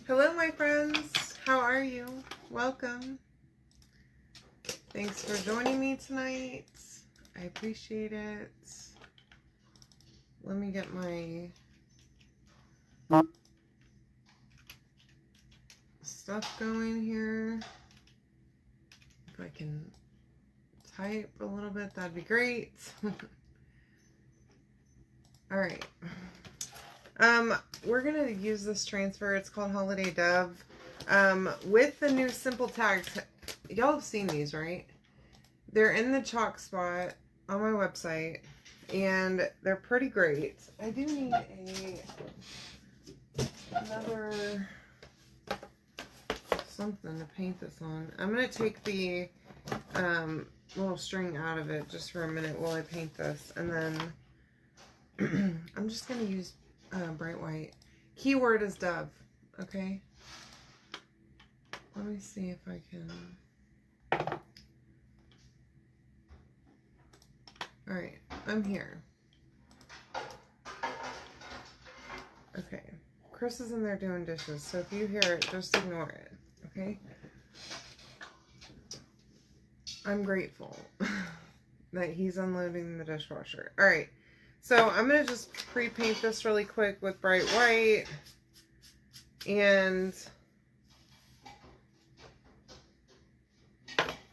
Hello, my friends. How are you? Welcome. Thanks for joining me tonight. I appreciate it. Let me get my stuff going here. If I can type a little bit, that'd be great. All right. We're gonna use this transfer. It's called Holiday Dove. With the new simple tags. Y'all have seen these, right? They're in the chalk spot on my website, and they're pretty great. I do need another something to paint this on. I'm gonna take the little string out of it just for a minute while I paint this, and then I'm just gonna use bright white. Keyword is dove. Okay. Let me see if I can. All right, I'm here. Okay. Chris is in there doing dishes, so if you hear it, just ignore it. Okay. I'm grateful that he's unloading the dishwasher. All right. So I'm going to just pre-paint this really quick with bright white. And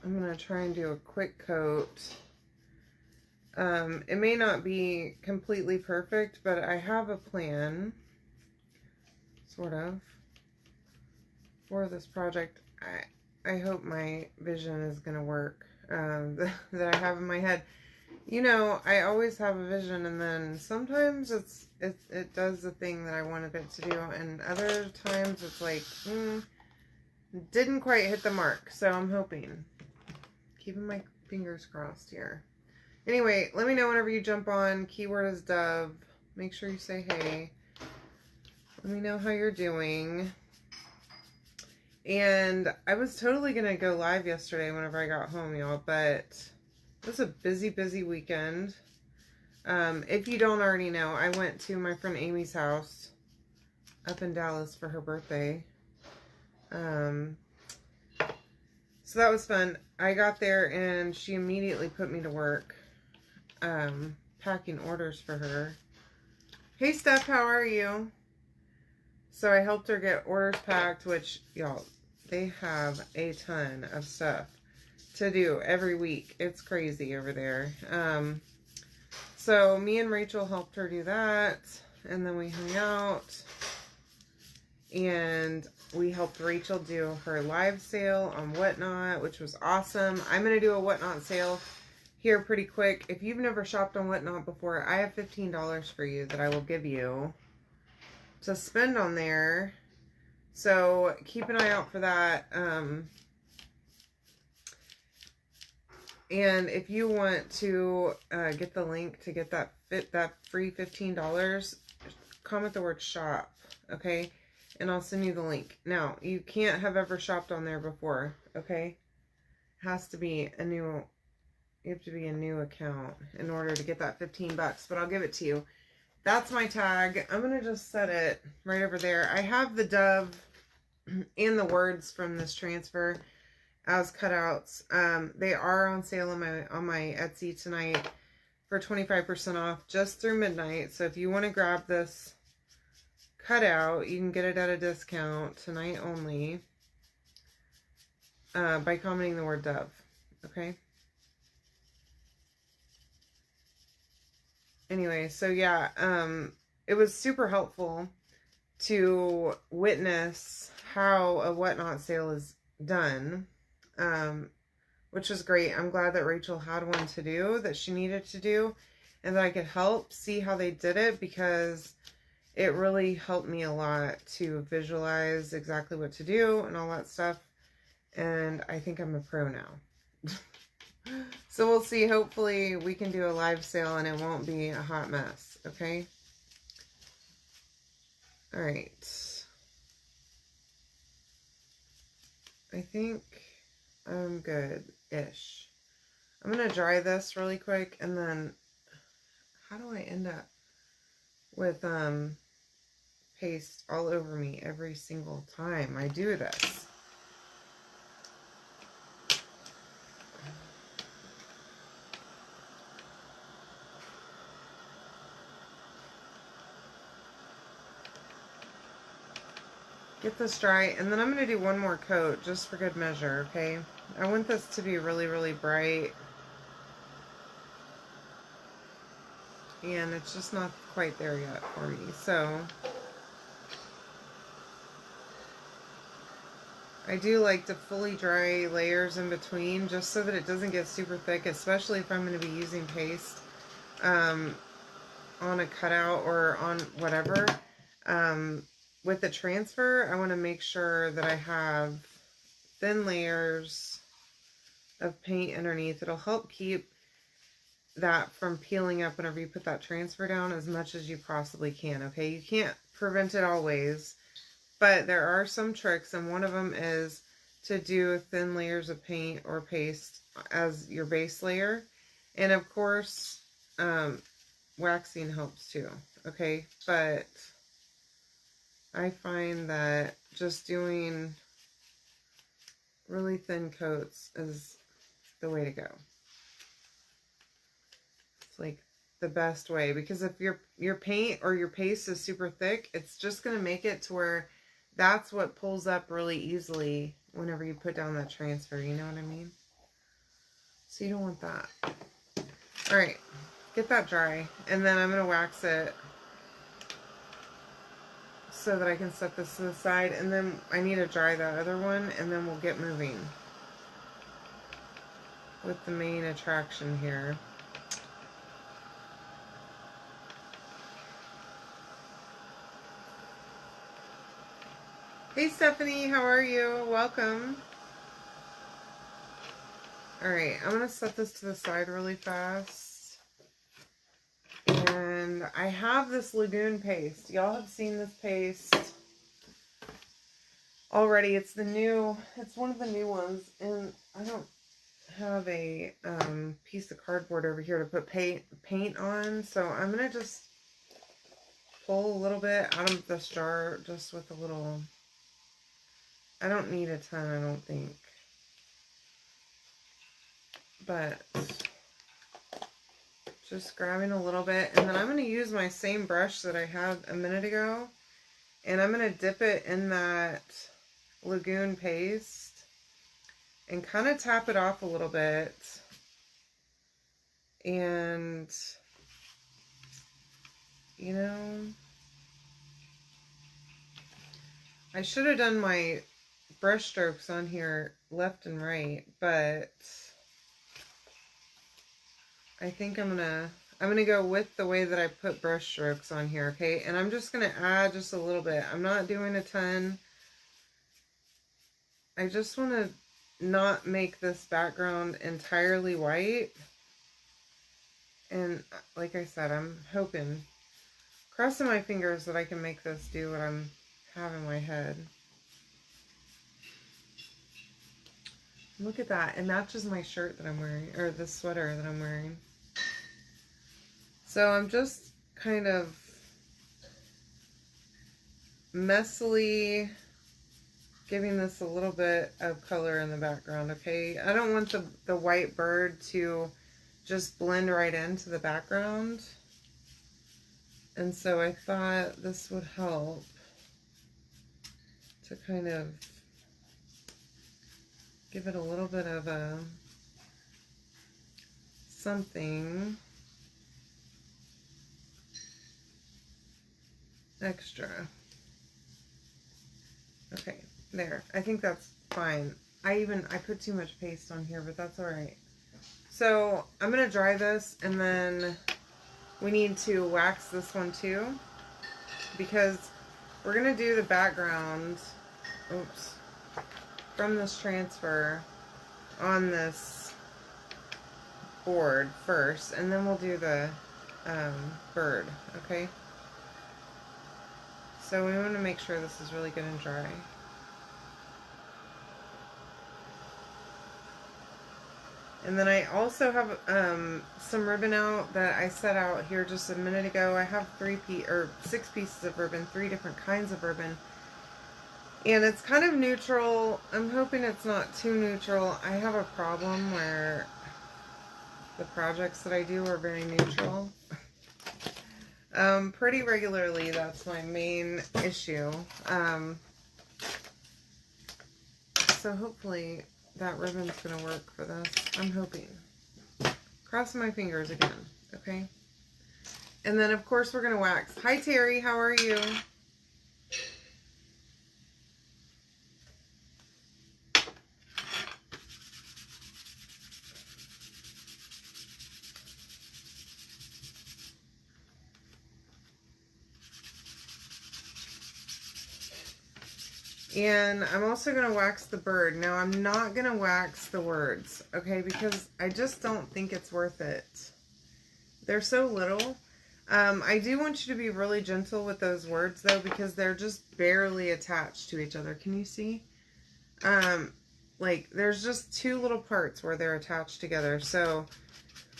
I'm going to try and do a quick coat. It may not be completely perfect, but I have a plan, sort of, for this project. I hope my vision is going to work, that I have in my head. You know, I always have a vision, and then sometimes it does the thing that I wanted it to do, and other times it's like, didn't quite hit the mark. So I'm hoping. Keeping my fingers crossed here. Anyway, let me know whenever you jump on. Keyword is Dove. Make sure you say hey. Let me know how you're doing. And I was totally going to go live yesterday whenever I got home, y'all, but it was a busy, busy weekend. If you don't already know, I went to my friend Amy's house up in Dallas for her birthday. So that was fun. I got there and she immediately put me to work, packing orders for her. Hey, Steph, how are you? So I helped her get orders packed, which, y'all, they have a ton of stuff to do every week. It's crazy over there. So me and Rachel helped her do that, and then we hung out, and we helped Rachel do her live sale on Whatnot, which was awesome. I'm going to do a Whatnot sale here pretty quick. If you've never shopped on Whatnot before, I have $15 for you that I will give you to spend on there. So keep an eye out for that. And if you want to get the link to get that free $15, comment the word shop, okay? And I'll send you the link. Now, you can't have ever shopped on there before, okay? It has to be a new, you have to be a new account in order to get that $15, but I'll give it to you. That's my tag. I'm going to just set it right over there. I have the dove and the words from this transfer as cutouts. They are on sale on my Etsy tonight for 25% off just through midnight. So if you want to grab this cutout, you can get it at a discount tonight only by commenting the word dove. Okay. Anyway, so yeah, it was super helpful to witness how a Whatnot sale is done. Which was great. I'm glad that Rachel had one to do that she needed to do, and that I could help see how they did it, because it really helped me a lot to visualize exactly what to do and all that stuff. And I think I'm a pro now. So we'll see. Hopefully we can do a live sale and it won't be a hot mess. Okay. All right. I think I'm good-ish. I'm going to dry this really quick, and then how do I end up with paste all over me every single time I do this. Get this dry, and then I'm going to do one more coat just for good measure, okay? I want this to be really, really bright. And it's just not quite there yet for me, so I do like to fully dry layers in between just so that it doesn't get super thick, especially if I'm going to be using paste on a cutout or on whatever. With the transfer, I want to make sure that I have thin layers of paint underneath. It'll help keep that from peeling up whenever you put that transfer down as much as you possibly can, okay? You can't prevent it always, but there are some tricks, and one of them is to do thin layers of paint or paste as your base layer. And of course, waxing helps too, okay? But I find that just doing really thin coats is the way to go. It's like the best way, because if your paint or your paste is super thick, it's just going to make it to where that's what pulls up really easily whenever you put down that transfer, you know what I mean? So you don't want that. All right, get that dry, and then I'm going to wax it so that I can set this to the side, and then I need to dry that other one, and then we'll get moving with the main attraction here. Hey Stephanie, how are you? Welcome. Alright, I'm going to set this to the side really fast. And I have this Lagoon paste. Y'all have seen this paste already. It's one of the new ones. And I don't have a piece of cardboard over here to put paint on. So I'm going to just pull a little bit out of this jar just with a little... I don't need a ton, I don't think. But just grabbing a little bit, and then I'm going to use my same brush that I had a minute ago, and I'm going to dip it in that Lagoon paste and kind of tap it off a little bit. And you know, I should have done my brush strokes on here left and right, but I think I'm gonna go with the way that I put brush strokes on here, okay? And I'm just gonna add just a little bit. I'm not doing a ton. I just want to not make this background entirely white. And like I said, I'm hoping, crossing my fingers, that I can make this do what I'm have in my head. Look at that. It matches my shirt that I'm wearing, or the sweater that I'm wearing. So I'm just kind of messily giving this a little bit of color in the background, okay? I don't want the white bird to just blend right into the background. And so I thought this would help to kind of give it a little bit of a something extra. Okay, there. I think that's fine. I put too much paste on here, but that's all right. So I'm going to dry this, and then we need to wax this one too, because we're going to do the background, oops, from this transfer on this board first, and then we'll do the bird, okay? So we want to make sure this is really good and dry. And then I also have some ribbon out that I set out here just a minute ago. I have 6 pieces of ribbon, 3 different kinds of ribbon. And it's kind of neutral. I'm hoping it's not too neutral. I have a problem where the projects that I do are very neutral. Pretty regularly, that's my main issue. So hopefully that ribbon's gonna work for this. I'm hoping. Crossing my fingers again, okay? And then of course we're gonna wax. Hi Terry, how are you? And I'm also going to wax the bird. Now, I'm not going to wax the words, okay? Because I just don't think it's worth it. They're so little. I do want you to be really gentle with those words, though, because they're just barely attached to each other. Can you see? Like, there's just 2 little parts where they're attached together. So,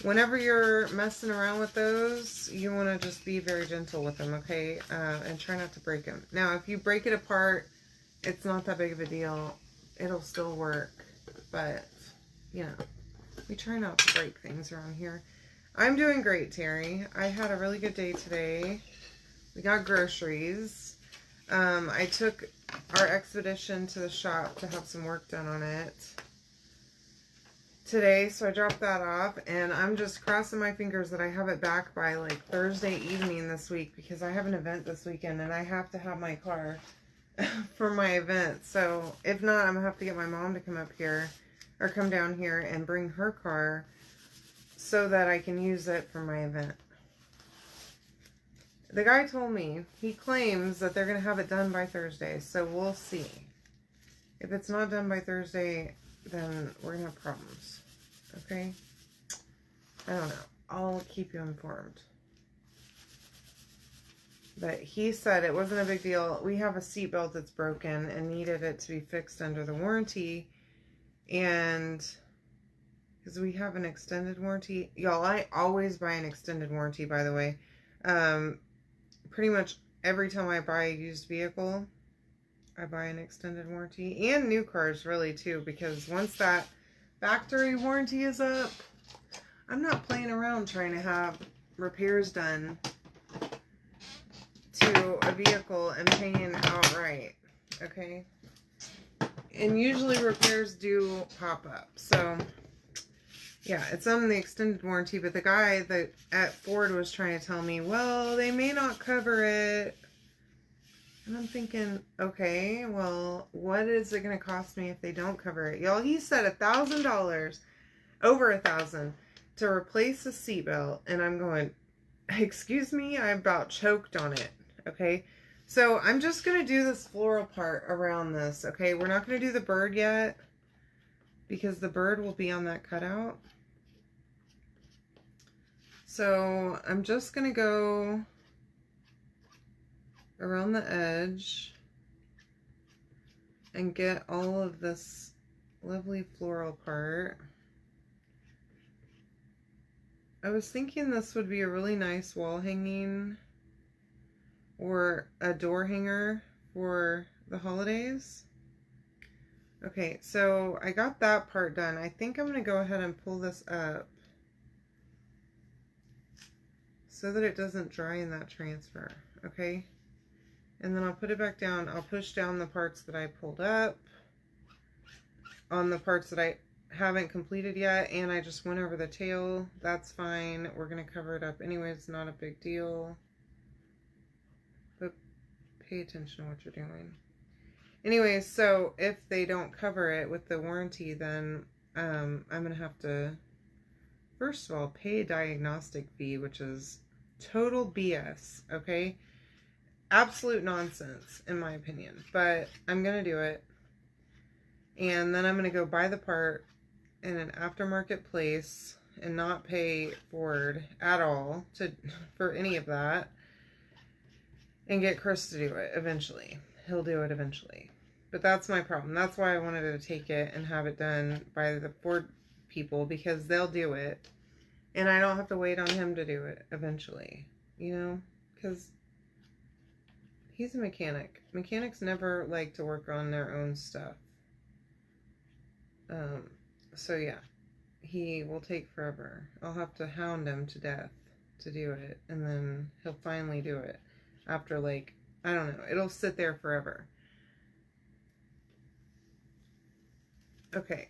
whenever you're messing around with those, you want to just be very gentle with them, okay? And try not to break them. Now, if you break it apart, it's not that big of a deal. It'll still work. But, you know, we try not to break things around here. I'm doing great, Terry. I had a really good day today. We got groceries. I took our Expedition to the shop to have some work done on it today, so I dropped that off, and I'm just crossing my fingers that I have it back by like Thursday evening this week, because I have an event this weekend and I have to have my car for my event. So if not, I'm gonna have to get my mom to come up here or come down here and bring her car so that I can use it for my event. The guy told me, he claims that they're gonna have it done by Thursday, so we'll see. If it's not done by Thursday, then we're gonna have problems. Okay? I don't know. I'll keep you informed. But he said it wasn't a big deal. We have a seatbelt that's broken and needed it to be fixed under the warranty. And because we have an extended warranty. Y'all, I always buy an extended warranty, by the way. Pretty much every time I buy a used vehicle, I buy an extended warranty. And new cars, really, too. Because once that factory warranty is up, I'm not playing around trying to have repairs done to a vehicle and paying outright, okay? And usually repairs do pop up. So, yeah, it's on the extended warranty, but the guy that at Ford was trying to tell me, well, they may not cover it. And I'm thinking, okay, well, what is it going to cost me if they don't cover it? Y'all, he said $1,000, over $1,000, to replace the seatbelt. And I'm going, excuse me, I about choked on it. Okay, so I'm just going to do this floral part around this, okay? We're not going to do the bird yet, because the bird will be on that cutout. So I'm just going to go around the edge and get all of this lovely floral part. I was thinking this would be a really nice wall hanging or a door hanger for the holidays. Okay, so I got that part done. I think I'm going to go ahead and pull this up so that it doesn't dry in that transfer, okay? And then I'll put it back down. I'll push down the parts that I pulled up on the parts that I haven't completed yet, and I just went over the tail. That's fine. We're going to cover it up anyways, not a big deal. But pay attention to what you're doing. Anyways, so if they don't cover it with the warranty, then I'm going to have to, first of all, pay a diagnostic fee, which is total BS, okay? Absolute nonsense, in my opinion. But I'm going to do it. And then I'm going to go buy the part in an aftermarket place and not pay Ford at all for any of that. And get Chris to do it eventually. He'll do it eventually. But that's my problem. That's why I wanted to take it and have it done by the Ford people because they'll do it. And I don't have to wait on him to do it eventually, you know, because he's a mechanic. Mechanics never like to work on their own stuff. So yeah, he will take forever. I'll have to hound him to death to do it, and then he'll finally do it after, like, I don't know, it'll sit there forever. Okay,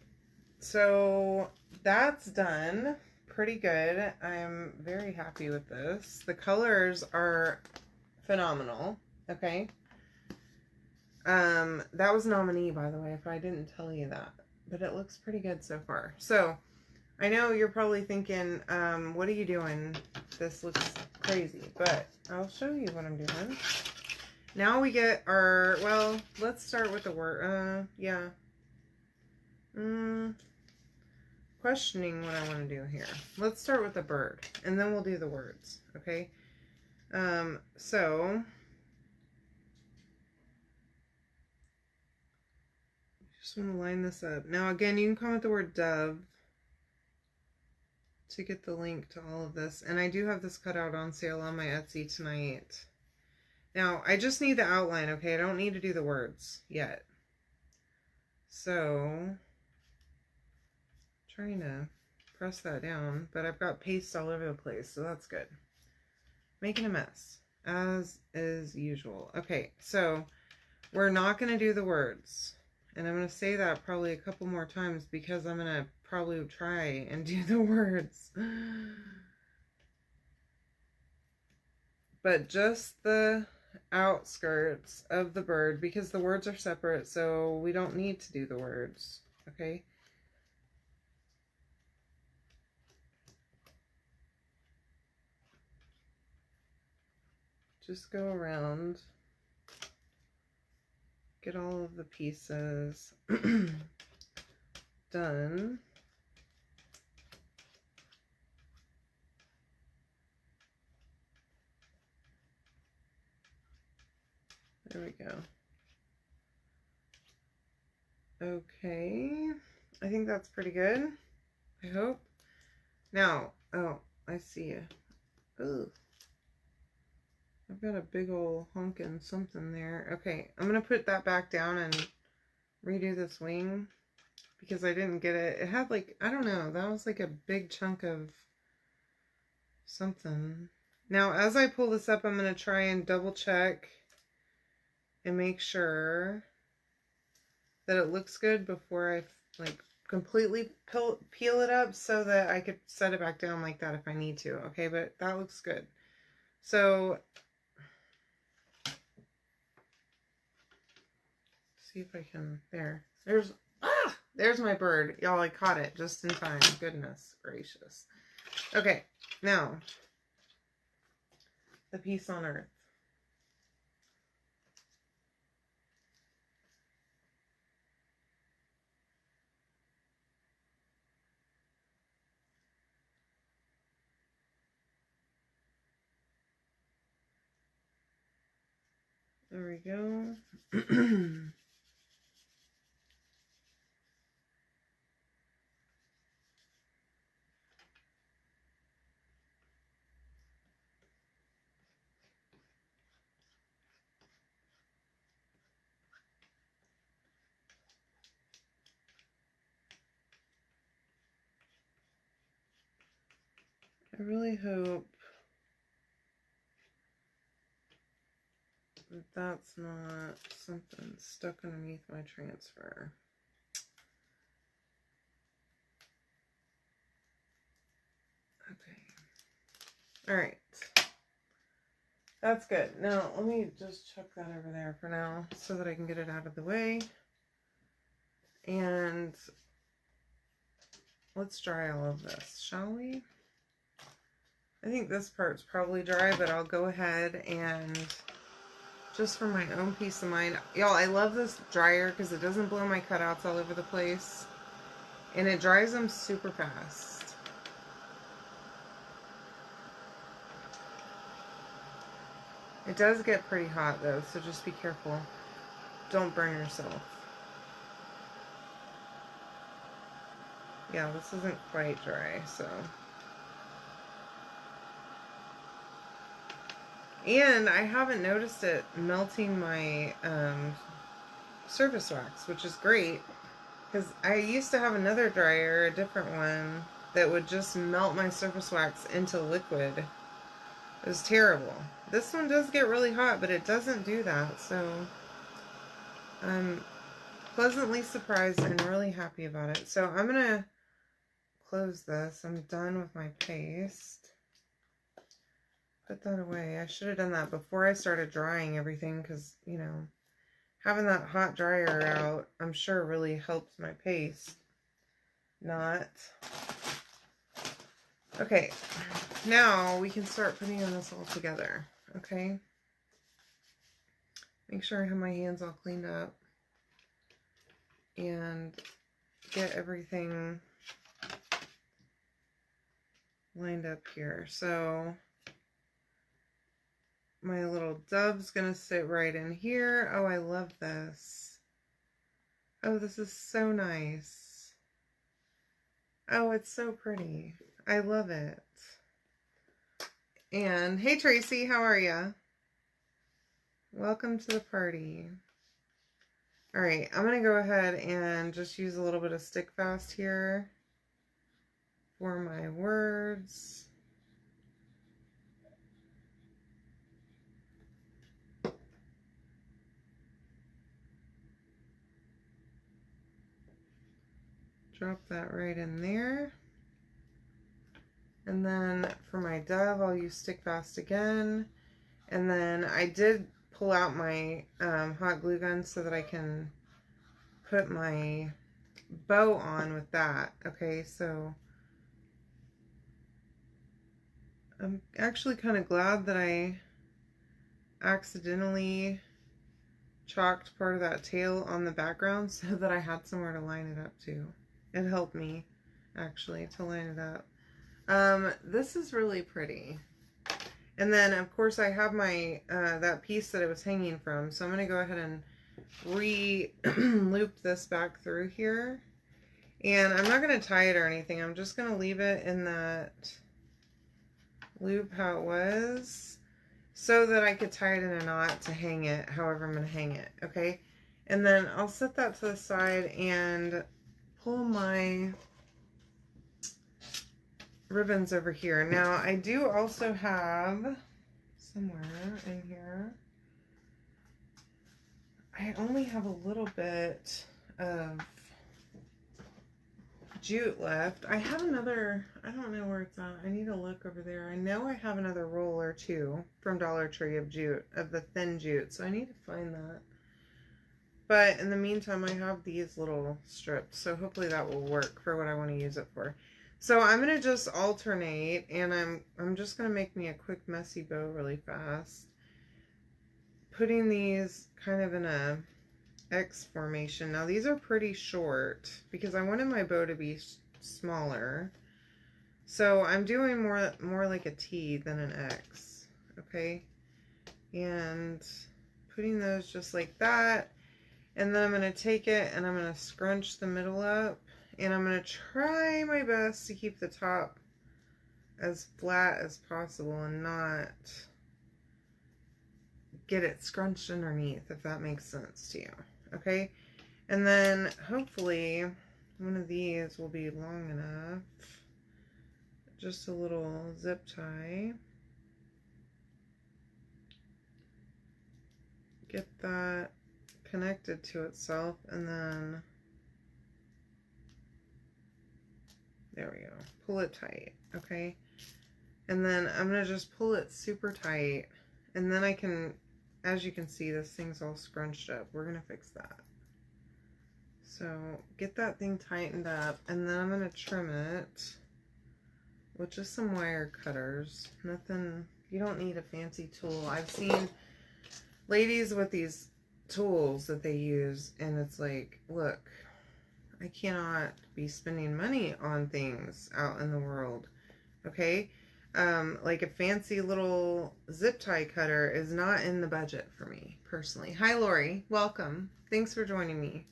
so that's done. Pretty good. I'm very happy with this. The colors are phenomenal. Okay. That was nominee, by the way, if I didn't tell you that. But it looks pretty good so far. So, I know you're probably thinking, what are you doing? This looks crazy. But I'll show you what I'm doing. Now we get our, well, let's start with the word. Yeah. Questioning what I want to do here. Let's start with the bird, and then we'll do the words, okay? So, just want to line this up. Now, again, you can comment the word dove to get the link to all of this. And I do have this cut out on sale on my Etsy tonight. Now, I just need the outline, okay? I don't need to do the words yet. So, trying to press that down, but I've got paste all over the place, so that's good. Making a mess, as is usual. Okay, so we're not going to do the words. And I'm going to say that probably a couple more times because I'm going to probably try and do the words. But just the outskirts of the bird, because the words are separate, so we don't need to do the words, okay? Just go around, get all of the pieces done. There we go. Okay, I think that's pretty good, I hope. Now, oh, I see you. Ooh. I've got a big old honkin' something there. Okay, I'm going to put that back down and redo this wing because I didn't get it. It had like, I don't know, that was like a big chunk of something. Now, as I pull this up, I'm going to try and double check and make sure that it looks good before I like completely peel it up so that I could set it back down like that if I need to. Okay, but that looks good. So, see if I can, there's my bird. Y'all, I caught it just in time. Goodness gracious. Okay, now, the peace on earth. There we go. I really hope that that's not something stuck underneath my transfer. Okay. All right. That's good. Now, let me just chuck that over there for now so that I can get it out of the way. And let's dry all of this, shall we? I think this part's probably dry, but I'll go ahead and just for my own peace of mind. Y'all, I love this dryer because it doesn't blow my cutouts all over the place. And it dries them super fast. It does get pretty hot though, so just be careful. Don't burn yourself. Yeah, this isn't quite dry, so. And I haven't noticed it melting my surface wax, which is great. Because I used to have another dryer, a different one, that would just melt my surface wax into liquid. It was terrible. This one does get really hot, but it doesn't do that, so I'm pleasantly surprised and really happy about it. So I'm going to close this. I'm done with my paste. Put that away. I should have done that before I started drying everything because, you know, having that hot dryer out, I'm sure really helps my paste. Not. Okay, now we can start putting this all together, okay? Make sure I have my hands all cleaned up and get everything lined up here. So my little dove's gonna sit right in here. Oh, I love this. Oh, this is so nice. Oh, it's so pretty. I love it. And hey Tracy, how are ya? Welcome to the party. All right, I'm gonna go ahead and just use a little bit of Stick Fast here for my words. Drop that right in there. And then for my dove, I'll use Stick Fast again. And then I did pull out my hot glue gun so that I can put my bow on with that. Okay, so I'm actually kind of glad that I accidentally chalked part of that tail on the background so that I had somewhere to line it up to. It helped me actually to line it up. This is really pretty. And then of course I have my that piece that it was hanging from, so I'm going to go ahead and loop this back through here. And I'm not going to tie it or anything. I'm just going to leave it in that loop how it was so that I could tie it in a knot to hang it however I'm going to hang it, okay? And then I'll set that to the side and pull my ribbons over here. Now I do also have somewhere in here, I only have a little bit of jute left. I have another, I don't know where it's at. I need to look over there. I know I have another roll or two from Dollar Tree of jute, of the thin jute, so I need to find that. But in the meantime, I have these little strips, so hopefully that will work for what I want to use it for. So I'm going to just alternate, and I'm just going to make me a quick messy bow really fast. Putting these kind of in a X formation. Now these are pretty short because I wanted my bow to be smaller. So I'm doing more like a T than an X, okay? And putting those just like that. And then I'm going to take it and I'm going to scrunch the middle up. And I'm going to try my best to keep the top as flat as possible and not get it scrunched underneath, if that makes sense to you. Okay? And then hopefully one of these will be long enough. Just a little zip tie. Get that connected to itself, and then there we go. Pull it tight, okay? And then I'm going to just pull it super tight, and then I can, as you can see, this thing's all scrunched up. We're going to fix that. So get that thing tightened up, and then I'm going to trim it with just some wire cutters. Nothing, you don't need a fancy tool. I've seen ladies with these tools that they use, and it's like, look, I cannot be spending money on things out in the world, okay? Like a fancy little zip tie cutter is not in the budget for me, personally. Hi, Lori. Welcome. Thanks for joining me.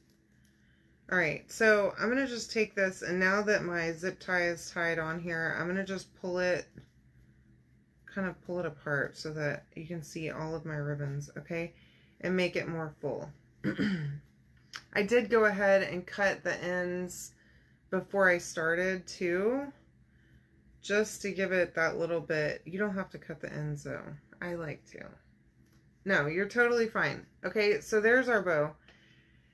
All right, so I'm going to just take this, and now that my zip tie is tied on here, I'm going to just pull it, kind of pull it apart so that you can see all of my ribbons, okay? And make it more full. I did go ahead and cut the ends before I started too, just to give it that little bit. You don't have to cut the ends though. I like to. No, you're totally fine. Okay, so there's our bow.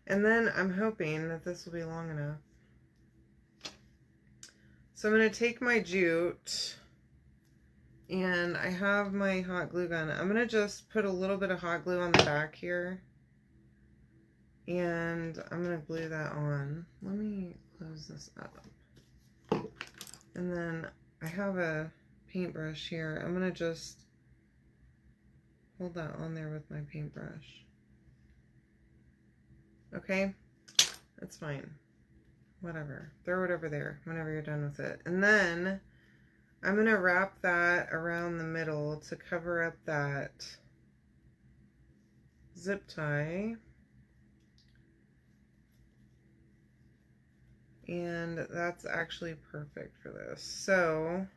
And then I'm hoping that this will be long enough. So I'm going to take my jute, and I have my hot glue gun. I'm going to just put a little bit of hot glue on the back here, and I'm going to glue that on. Let me close this up. And then I have a paintbrush here. I'm going to just hold that on there with my paintbrush. Okay, that's fine. Whatever. Throw it over there whenever you're done with it. And then I'm going to wrap that around the middle to cover up that zip tie. And that's actually perfect for this. So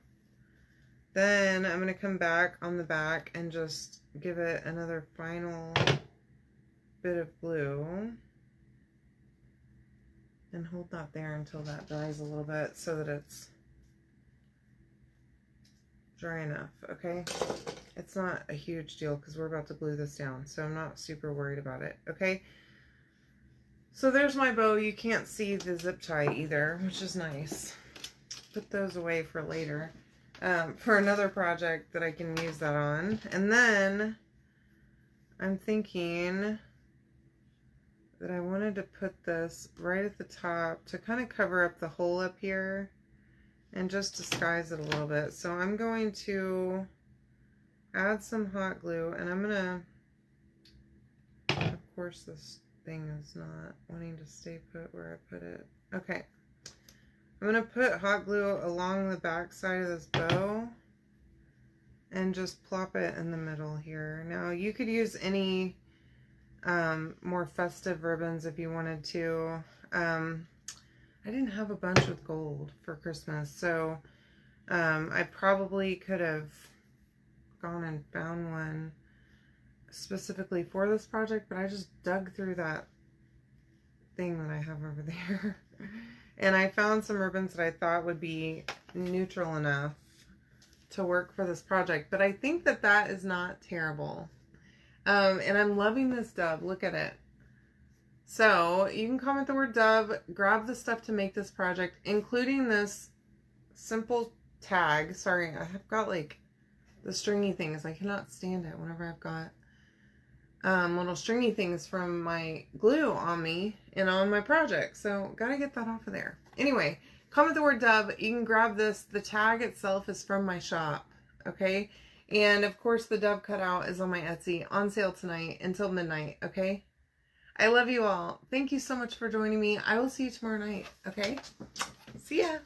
then I'm going to come back on the back and just give it another final bit of glue. And hold that there until that dries a little bit so that it's dry enough, okay? It's not a huge deal because we're about to glue this down, so I'm not super worried about it, okay? So there's my bow. You can't see the zip tie either, which is nice. Put those away for later, for another project that I can use that on. And then I'm thinking that I wanted to put this right at the top to kind of cover up the hole up here and just disguise it a little bit. So I'm going to add some hot glue, and I'm gonna, of course this thing is not wanting to stay put where I put it. Okay, I'm gonna put hot glue along the back side of this bow and just plop it in the middle here. Now you could use any more festive ribbons if you wanted to. I didn't have a bunch with gold for Christmas, so I probably could have gone and found one specifically for this project, but I just dug through that thing that I have over there and I found some ribbons that I thought would be neutral enough to work for this project. But I think that that is not terrible. And I'm loving this dove. Look at it. So you can comment the word dove, grab the stuff to make this project, including this simple tag. Sorry, I have got like the stringy things. I cannot stand it whenever I've got little stringy things from my glue on me and on my project. So gotta get that off of there. Anyway, comment the word dove. You can grab this. The tag itself is from my shop. Okay. And of course the dove cutout is on my Etsy, on sale tonight until midnight. Okay. I love you all. Thank you so much for joining me. I will see you tomorrow night. Okay. See ya.